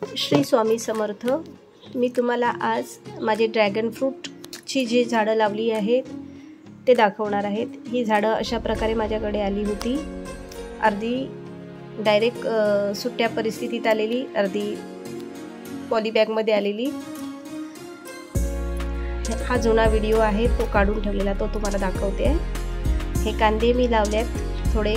श्री स्वामी समर्थ। मी तुम्हाला आज माझे ड्रॅगन फ्रूटची जी झाडं लावली आहेत ते दाखवणार आहेत। ही झाडं अशा प्रकारे माझ्याकडे आली होती, अर्धी डायरेक्ट सुट्ट्या परिस्थितीत आलेली, अर्धी पॉलीबॅगमध्ये आलेली। हा जुना व्हिडिओ आहे, तो काढून ठेवलेला, तो तुम्हाला दाखवते। हे कांदे मी लावलेत थोडे,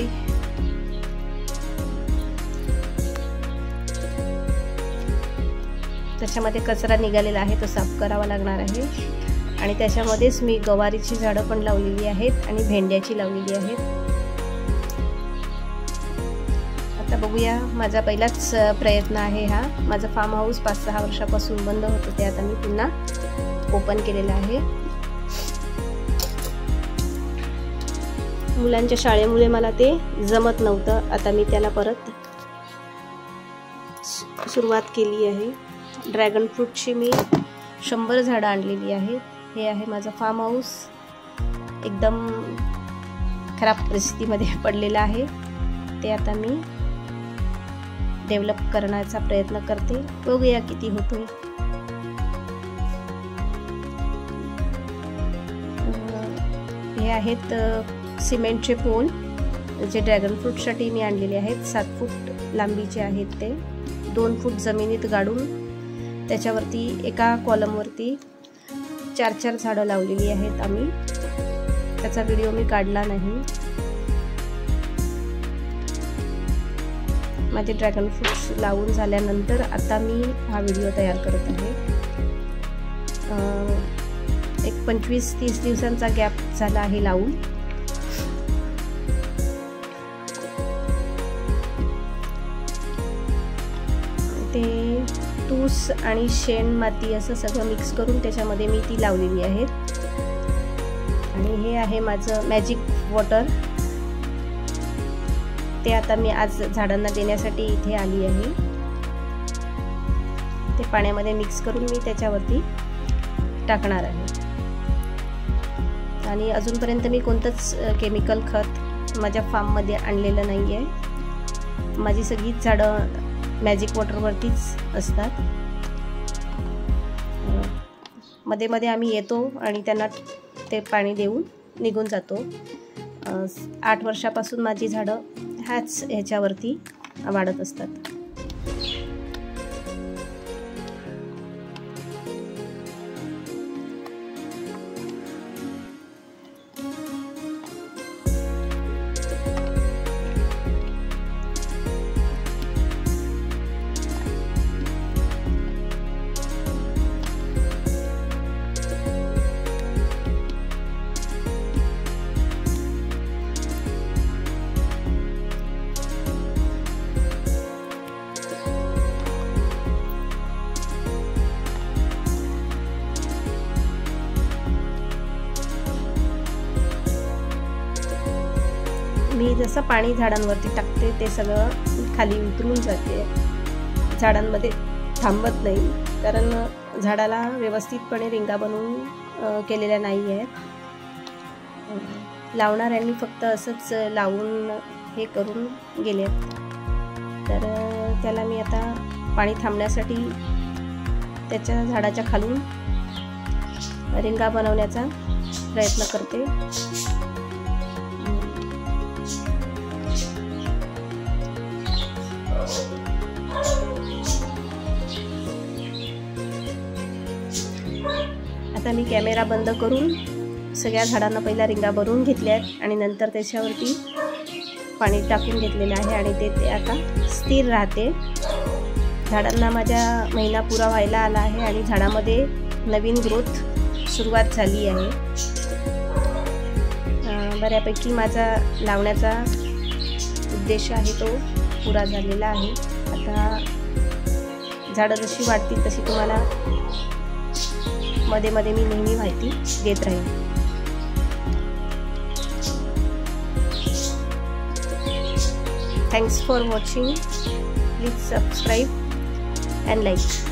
त्याच्यामध्ये कचरा निघालेला आहे, तो साफ करावा लागणार आहे। आणि त्याच्यामध्येच मी गवारीची झाडं पण लावलेली आहेत आणि भेंड्याची लावलेली आहेत। आता बघूया, माझा पहिलाच प्रयत्न आहे हा। माझं फार्म हाऊस 5-6 वर्षापासून बंद होतं, ते आता मी पुन्हा ओपन केलेलं आहे। मुलांच्या शाळेमुळे मला ते जमत नव्हतं, आता मी त्याला परत सुरुवात केली आहे। ड्रॅगन फ्रूटची मी 100 झाडं आणलेली आहेत। हे आहे माझं फार्म हाऊस, एकदम खराब परिस्थितीमध्ये पडलेलं आहे। ते आता मी डेव्हलप करण्याचा प्रयत्न करते, बघूया किती होतोय। हे आहेत सिमेंटचे पोल, जे ड्रॅगन फ्रूटसाठी मी आणलेले आहेत। 7 फूट लांबीचे आहेत ते, 2 फूट जमिनीत गाडून त्याच्यावरती एका कॉलमवरती 4-4 झाडं लावलेली आहेत आम्ही। त्याचा व्हिडिओ मी काढला नाही। माझे ड्रॅगन फ्रूट्स लावून झाल्यानंतर आता मी हा व्हिडिओ तयार करत आहे। एक 25-30 दिवसांचा गॅप झाला आहे लावून। ते तूस आणि शेण माती असं सगळं मिक्स करून त्याच्यामध्ये मी ती लावलेली आहेत। आणि हे आहे माझं मॅजिक वॉटर, ते आता मी आज झाडांना देण्यासाठी इथे आली आहे। ते पाण्यामध्ये मिक्स करून मी त्याच्यावरती टाकणार आहे। आणि अजूनपर्यंत मी कोणतंच केमिकल खत माझ्या फार्ममध्ये आणलेलं नाही आहे। माझी सगळीच झाडं मॅजिक वॉटरवरतीच असतात। मध्ये मध्ये आम्ही येतो आणि त्यांना ते पाणी देऊन निघून जातो। 8 वर्षापासून माझी झाडं ह्याच्यावरती वाढत असतात। मी जसं पाणी झाडांवरती टाकते ते सगळं खाली उतरून जाते, झाडांमध्ये थांबत नाही, कारण झाडाला व्यवस्थितपणे रिंगा बनवून केलेल्या नाही आहेत। लावणाऱ्यांनी फक्त असंच लावून हे करून गेले, तर त्याला मी आता पाणी थांबण्यासाठी त्याच्या झाडाच्या खालून रिंगा बनवण्याचा प्रयत्न करते। आता मी कॅमेरा बंद करून सगळ्या झाडांना पहिल्या रिंगा भरून घेतल्यात आणि नंतर त्याच्यावरती पाणी टाकून घेतलेलं आहे आणि ते आता स्थिर राहते। झाडांना माझ्या महिना पुरा व्हायला आला आहे आणि झाडामध्ये नवीन ग्रोथ सुरुवात झाली आहे। बऱ्यापैकी माझा लावण्याचा उद्देश आहे तो पुरा झालेला आहे। आता झाडं जशी वाढतील तशी तुम्हाला मध्ये मध्ये मी नेहमी माहिती देत राहीन। Thanks for watching, please subscribe and like.